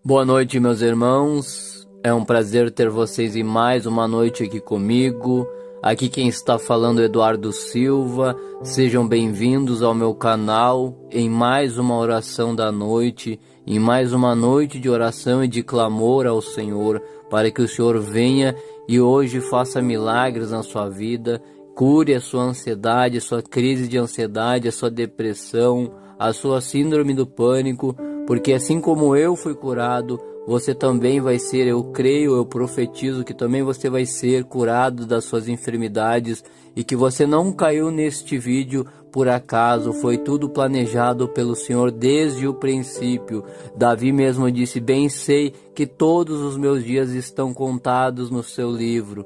Boa noite, meus irmãos. É um prazer ter vocês em mais uma noite aqui comigo. Aqui quem está falando é Eduardo Silva. Sejam bem-vindos ao meu canal em mais uma oração da noite, em mais uma noite de oração e de clamor ao Senhor, para que o Senhor venha e hoje faça milagres na sua vida, cure a sua ansiedade, a sua crise de ansiedade, a sua depressão, a sua síndrome do pânico, porque assim como eu fui curado, você também vai ser, eu creio, eu profetizo que também você vai ser curado das suas enfermidades e que você não caiu neste vídeo por acaso, foi tudo planejado pelo Senhor desde o princípio. Davi mesmo disse: bem sei que todos os meus dias estão contados no seu livro.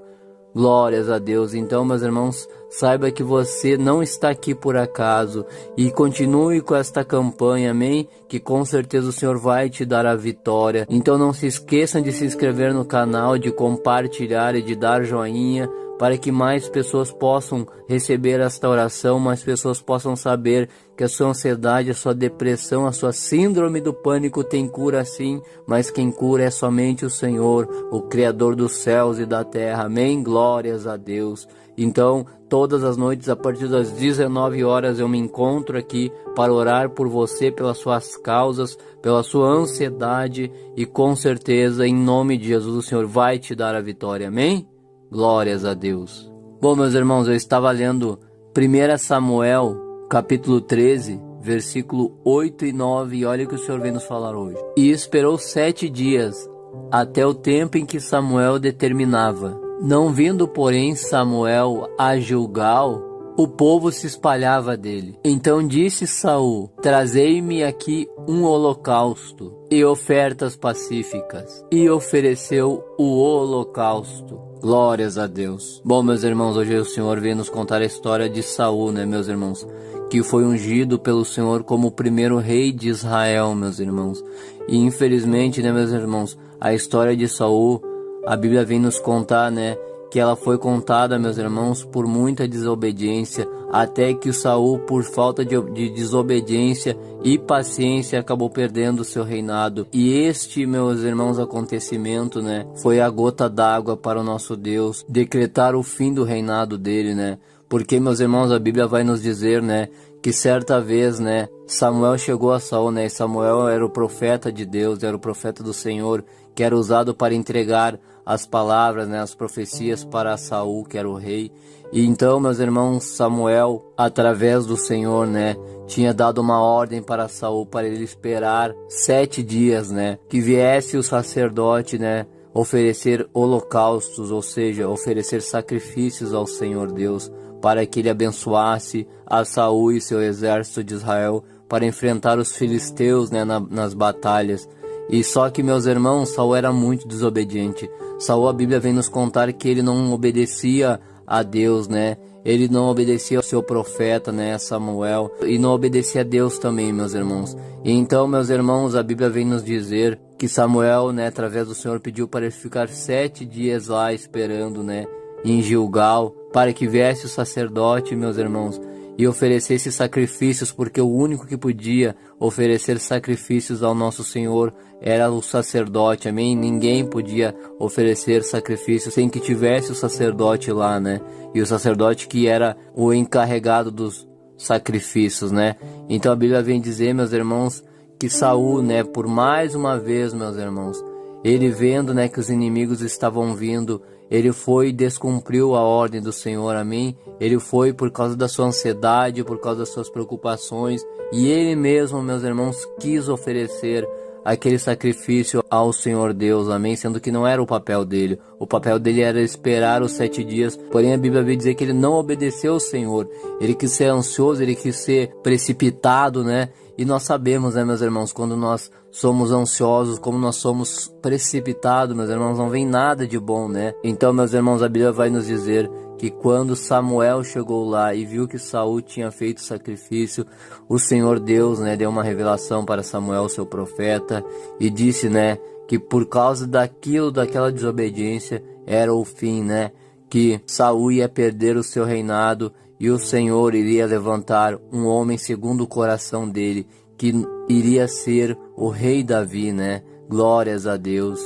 Glórias a Deus. Então, meus irmãos, saiba que você não está aqui por acaso e continue com esta campanha, amém? Que com certeza o Senhor vai te dar a vitória. Então não se esqueçam de se inscrever no canal, de compartilhar e de dar joinha, para que mais pessoas possam receber esta oração, mais pessoas possam saber que a sua ansiedade, a sua depressão, a sua síndrome do pânico tem cura sim, mas quem cura é somente o Senhor, o Criador dos céus e da terra. Amém? Glórias a Deus. Então, todas as noites, a partir das 19 horas, eu me encontro aqui para orar por você, pelas suas causas, pela sua ansiedade e com certeza, em nome de Jesus, o Senhor vai te dar a vitória. Amém? Glórias a Deus. Bom, meus irmãos, eu estava lendo 1 Samuel, capítulo 13, versículo 8 e 9, e olha o que o Senhor vem nos falar hoje. E esperou 7 dias, até o tempo em que Samuel determinava. Não vindo, porém, Samuel a Gilgal, o povo se espalhava dele. Então disse Saul: trazei-me aqui um holocausto e ofertas pacíficas. E ofereceu o holocausto. Glórias a Deus. Bom, meus irmãos, hoje o Senhor veio nos contar a história de Saul, né, meus irmãos? Que foi ungido pelo Senhor como o primeiro rei de Israel, meus irmãos. E infelizmente, né, meus irmãos, a história de Saul, a Bíblia vem nos contar, né, que ela foi contada, meus irmãos, por muita desobediência, até que o Saul, por falta de desobediência e paciência, acabou perdendo o seu reinado. E este, meus irmãos, acontecimento, né, foi a gota d'água para o nosso Deus decretar o fim do reinado dele, né? Porque, meus irmãos, a Bíblia vai nos dizer, né, que certa vez, né, Samuel chegou a Saul, né, e Samuel era o profeta de Deus, era o profeta do Senhor, que era usado para entregar as palavras, né, as profecias para Saul, que era o rei. E então, meus irmãos, Samuel, através do Senhor, né, tinha dado uma ordem para Saul, para ele esperar 7 dias, né, que viesse o sacerdote, né, oferecer holocaustos, ou seja, oferecer sacrifícios ao Senhor Deus, para que ele abençoasse a Saul e seu exército de Israel para enfrentar os filisteus, né, nas batalhas. E só que, meus irmãos, Saul era muito desobediente. Saul, a Bíblia vem nos contar que ele não obedecia a Deus, né? Ele não obedecia ao seu profeta, né, Samuel, e não obedecia a Deus também, meus irmãos. E então, meus irmãos, a Bíblia vem nos dizer que Samuel, né, através do Senhor, pediu para ele ficar 7 dias lá esperando, né, em Gilgal, para que viesse o sacerdote, meus irmãos, e oferecesse sacrifícios, porque o único que podia oferecer sacrifícios ao nosso Senhor era o sacerdote, amém? Ninguém podia oferecer sacrifícios sem que tivesse o sacerdote lá, né? E o sacerdote que era o encarregado dos sacrifícios, né? Então a Bíblia vem dizer, meus irmãos, que Saul, né, por mais uma vez, meus irmãos, ele vendo, né, que os inimigos estavam vindo, ele foi e descumpriu a ordem do Senhor, amém? Ele foi por causa da sua ansiedade, por causa das suas preocupações, e ele mesmo, meus irmãos, quis oferecer aquele sacrifício ao Senhor Deus, amém? Sendo que não era o papel dele. O papel dele era esperar os 7 dias, porém a Bíblia vai dizer que ele não obedeceu ao Senhor. Ele quis ser ansioso, ele quis ser precipitado, né? E nós sabemos, né, meus irmãos, quando nós somos ansiosos, como nós somos precipitados, meus irmãos, não vem nada de bom, né? Então, meus irmãos, a Bíblia vai nos dizer que quando Samuel chegou lá e viu que Saul tinha feito sacrifício, o Senhor Deus, né, deu uma revelação para Samuel, seu profeta, e disse, né, que por causa daquela desobediência, era o fim, né, que Saul ia perder o seu reinado, e o Senhor iria levantar um homem segundo o coração dele, que iria ser o rei Davi, né? Glórias a Deus.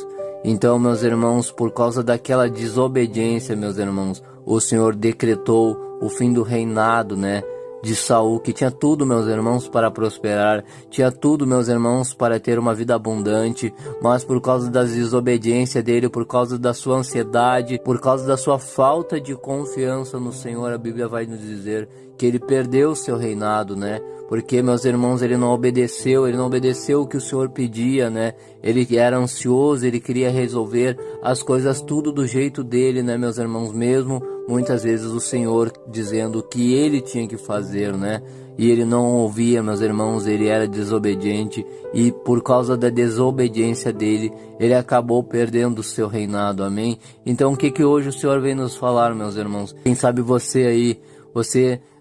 Então, meus irmãos, por causa daquela desobediência, meus irmãos, o Senhor decretou o fim do reinado, né, de Saul, que tinha tudo, meus irmãos, para prosperar, tinha tudo, meus irmãos, para ter uma vida abundante, mas por causa da desobediência dele, por causa da sua ansiedade, por causa da sua falta de confiança no Senhor, a Bíblia vai nos dizer que ele perdeu o seu reinado, né? Porque, meus irmãos, ele não obedeceu o que o Senhor pedia, né? Ele era ansioso, ele queria resolver as coisas tudo do jeito dele, né, meus irmãos? Mesmo muitas vezes o Senhor dizendo o que ele tinha que fazer, né? E ele não ouvia, meus irmãos, ele era desobediente, e por causa da desobediência dele, ele acabou perdendo o seu reinado, amém? Então, o que hoje o Senhor vem nos falar, meus irmãos? Quem sabe você aí,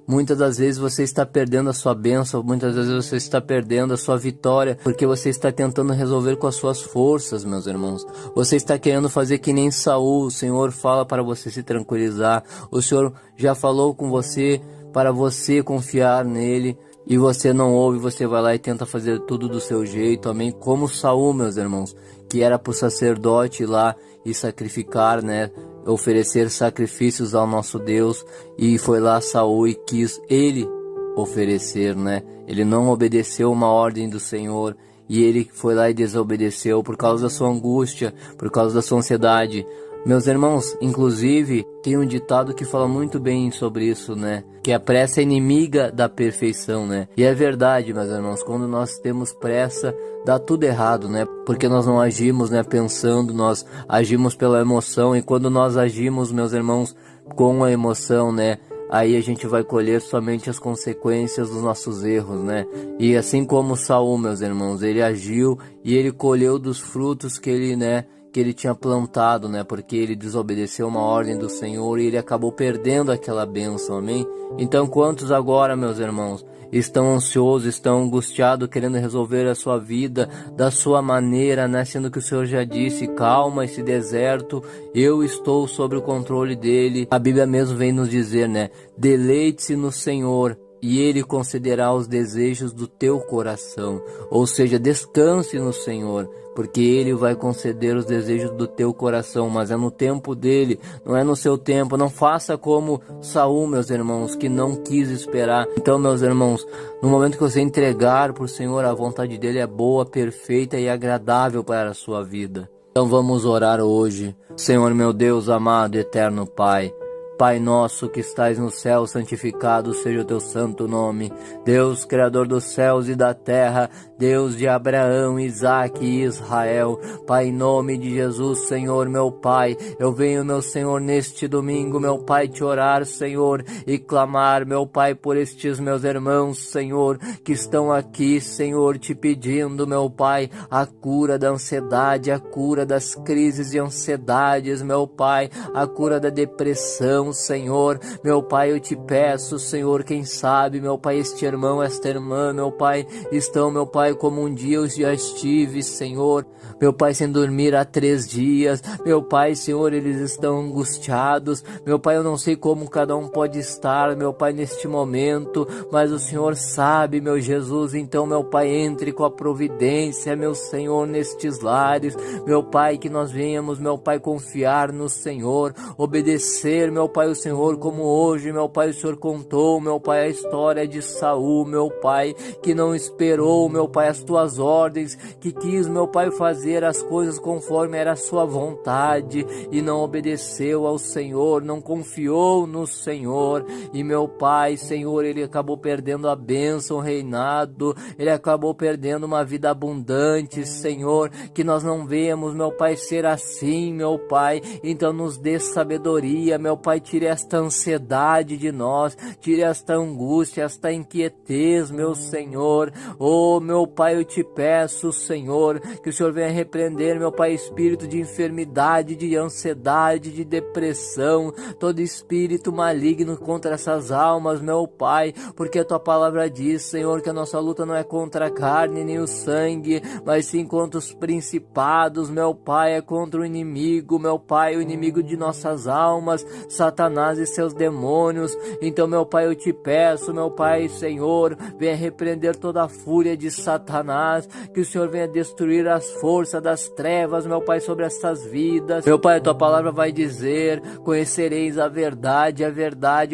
muitas das vezes você está perdendo a sua bênção, muitas vezes você está perdendo a sua vitória, porque você está tentando resolver com as suas forças, meus irmãos. Você está querendo fazer que nem Saul. O Senhor fala para você se tranquilizar. O Senhor já falou com você para você confiar nele, e você não ouve, você vai lá e tenta fazer tudo do seu jeito, amém? Como Saul, meus irmãos, que era para o sacerdote ir lá e sacrificar, né? Oferecer sacrifícios ao nosso Deus, e foi lá Saul e quis ele oferecer, né? Ele não obedeceu uma ordem do Senhor, e ele foi lá e desobedeceu por causa da sua angústia, por causa da sua ansiedade. Meus irmãos, inclusive, tem um ditado que fala muito bem sobre isso, né? Que a pressa é inimiga da perfeição, né? E é verdade, meus irmãos, quando nós temos pressa, dá tudo errado, né? Porque nós não agimos, né, pensando, nós agimos pela emoção, e quando nós agimos, meus irmãos, com a emoção, né, aí a gente vai colher somente as consequências dos nossos erros, né? E assim como Saul, meus irmãos, ele agiu e ele colheu dos frutos que ele, né, que ele tinha plantado, né? Porque ele desobedeceu uma ordem do Senhor e ele acabou perdendo aquela bênção, amém? Então, quantos agora, meus irmãos, estão ansiosos, estão angustiados, querendo resolver a sua vida da sua maneira, né? Sendo que o Senhor já disse: calma, esse deserto, eu estou sob o controle dele. A Bíblia mesmo vem nos dizer, né? Deleite-se no Senhor, e ele concederá os desejos do teu coração. Ou seja, descanse no Senhor, porque ele vai conceder os desejos do teu coração, mas é no tempo dele, não é no seu tempo. Não faça como Saul, meus irmãos, que não quis esperar. Então, meus irmãos, no momento que você entregar para o Senhor, a vontade dele é boa, perfeita e agradável para a sua vida. Então vamos orar hoje. Senhor, meu Deus amado e eterno Pai, Pai nosso que estais no céu, santificado seja o teu santo nome. Deus, Criador dos céus e da terra, Deus de Abraão, Isaque e Israel. Pai, em nome de Jesus, Senhor, meu Pai, eu venho, meu Senhor, neste domingo, meu Pai, te orar, Senhor, e clamar, meu Pai, por estes meus irmãos, Senhor, que estão aqui, Senhor, te pedindo, meu Pai, a cura da ansiedade, a cura das crises e ansiedades, meu Pai, a cura da depressão, Senhor. Meu Pai, eu te peço, Senhor, quem sabe, meu Pai, este irmão, esta irmã, meu Pai, estão, meu Pai, como um dia eu já estive, Senhor, meu Pai, sem dormir há 3 dias, meu Pai, Senhor, eles estão angustiados, meu Pai, eu não sei como cada um pode estar, meu Pai, neste momento, mas o Senhor sabe, meu Jesus. Então, meu Pai, entre com a providência, meu Senhor, nestes lares, meu Pai, que nós venhamos, meu Pai, confiar no Senhor, obedecer, meu Pai, o Senhor, como hoje, meu Pai, o Senhor contou, meu Pai, a história de Saul, meu Pai, que não esperou, meu Pai, as tuas ordens, que quis, meu Pai, fazer as coisas conforme era a sua vontade e não obedeceu ao Senhor, não confiou no Senhor, e meu Pai, Senhor, ele acabou perdendo a bênção, o reinado, ele acabou perdendo uma vida abundante, Senhor, que nós não vemos, meu Pai, ser assim, meu Pai. Então nos dê sabedoria, meu Pai, tire esta ansiedade de nós, tire esta angústia, esta inquietez, meu Senhor. Oh, meu Pai, eu te peço, Senhor, que o Senhor venha repreender, meu Pai, espírito de enfermidade, de ansiedade, de depressão, todo espírito maligno contra essas almas, meu Pai, porque a tua palavra diz, Senhor, que a nossa luta não é contra a carne nem o sangue, mas sim contra os principados, meu Pai, é contra o inimigo, meu Pai, o inimigo de nossas almas, Satanás, Satanás e seus demônios. Então, meu Pai, eu te peço, meu Pai, Senhor, venha repreender toda a fúria de Satanás, que o Senhor venha destruir as forças das trevas, meu Pai, sobre essas vidas. Meu Pai, a tua palavra vai dizer: conhecereis a verdade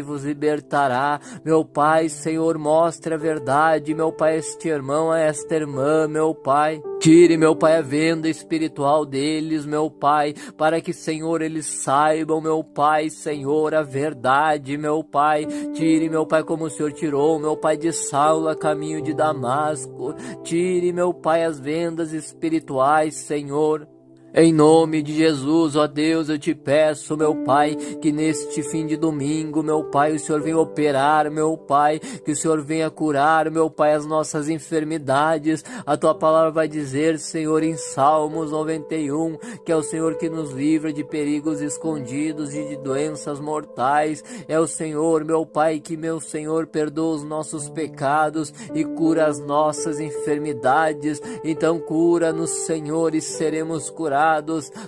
vos libertará. Meu Pai, Senhor, mostre a verdade, meu Pai, a este irmão, a esta irmã, meu Pai. Tire, meu Pai, a venda espiritual deles, meu Pai, para que, Senhor, eles saibam, meu Pai, Senhor, a verdade, meu Pai. Tire, meu Pai, como o Senhor tirou, meu Pai, de Saulo a caminho de Damasco. Tire, meu Pai, as vendas espirituais, Senhor. Em nome de Jesus, ó Deus, eu te peço, meu Pai, que neste fim de domingo, meu Pai, o Senhor venha operar, meu Pai, que o Senhor venha curar, meu Pai, as nossas enfermidades. A tua palavra vai dizer, Senhor, em Salmos 91, que é o Senhor que nos livra de perigos escondidos e de doenças mortais. É o Senhor, meu Pai, que, meu Senhor, perdoa os nossos pecados e cura as nossas enfermidades. Então cura-nos, Senhor, e seremos curados.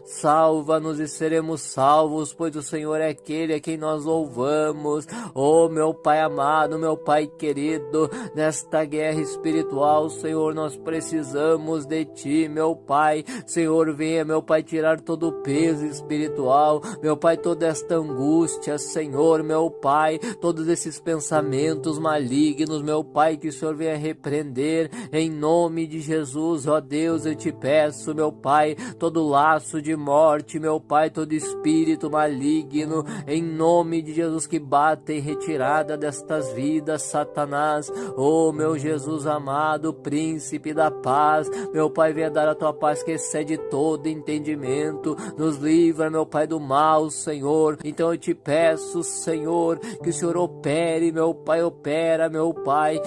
Salva-nos e seremos salvos, pois o Senhor é aquele a quem nós louvamos. Oh, meu Pai amado, meu Pai querido, nesta guerra espiritual, Senhor, nós precisamos de Ti, meu Pai. Senhor, venha, meu Pai, tirar todo o peso espiritual, meu Pai, toda esta angústia, Senhor, meu Pai, todos esses pensamentos malignos, meu Pai, que o Senhor venha repreender, em nome de Jesus, ó Deus, eu te peço, meu Pai, todo laço de morte, meu Pai, todo espírito maligno, em nome de Jesus, que bata em retirada destas vidas, Satanás. Oh, meu Jesus amado, príncipe da paz, meu Pai, venha dar a tua paz que excede todo entendimento, nos livra, meu Pai, do mal, Senhor. Então eu te peço, Senhor, que o Senhor opere, meu Pai, opera, meu Pai,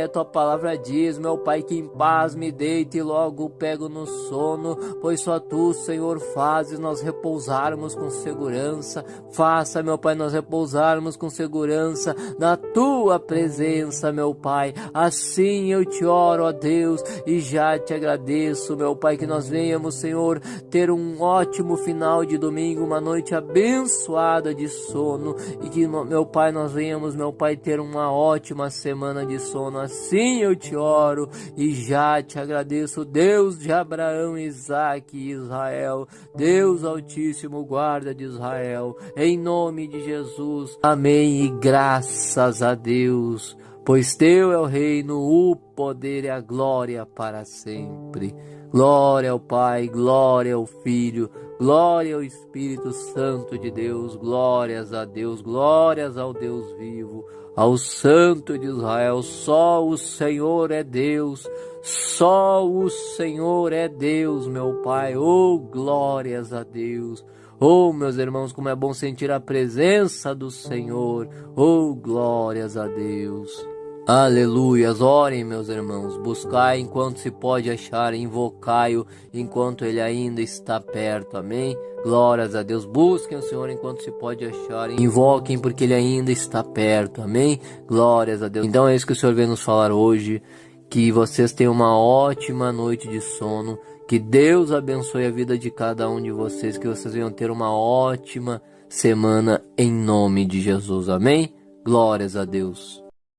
a tua palavra diz, meu Pai, que em paz me deite e logo pego no sono, pois só Tu, Senhor, fazes nós repousarmos com segurança. Faça, meu Pai, nós repousarmos com segurança na Tua presença, meu Pai. Assim eu te oro, ó Deus, e já te agradeço, meu Pai, que nós venhamos, Senhor, ter um ótimo final de domingo, uma noite abençoada de sono, e que, meu Pai, nós venhamos, meu Pai, ter uma ótima semana de sono. Assim eu te oro e já te agradeço, Deus de Abraão, Isaque e Israel, Deus Altíssimo, guarda de Israel, em nome de Jesus, amém, e graças a Deus, pois Teu é o reino, o poder e a glória para sempre. Glória ao Pai, glória ao Filho, glória ao Espírito Santo de Deus, glórias a Deus, glórias ao Deus vivo, ao Santo de Israel. Só o Senhor é Deus, só o Senhor é Deus, meu Pai. Oh, glórias a Deus. Oh, meus irmãos, como é bom sentir a presença do Senhor. Oh, glórias a Deus. Aleluias, orem, meus irmãos, buscai enquanto se pode achar, invocai-o enquanto ele ainda está perto, amém? Glórias a Deus, busquem o Senhor enquanto se pode achar, invoquem porque ele ainda está perto, amém? Glórias a Deus. Então é isso que o Senhor vem nos falar hoje, que vocês tenham uma ótima noite de sono, que Deus abençoe a vida de cada um de vocês, que vocês venham ter uma ótima semana em nome de Jesus, amém? Glórias a Deus.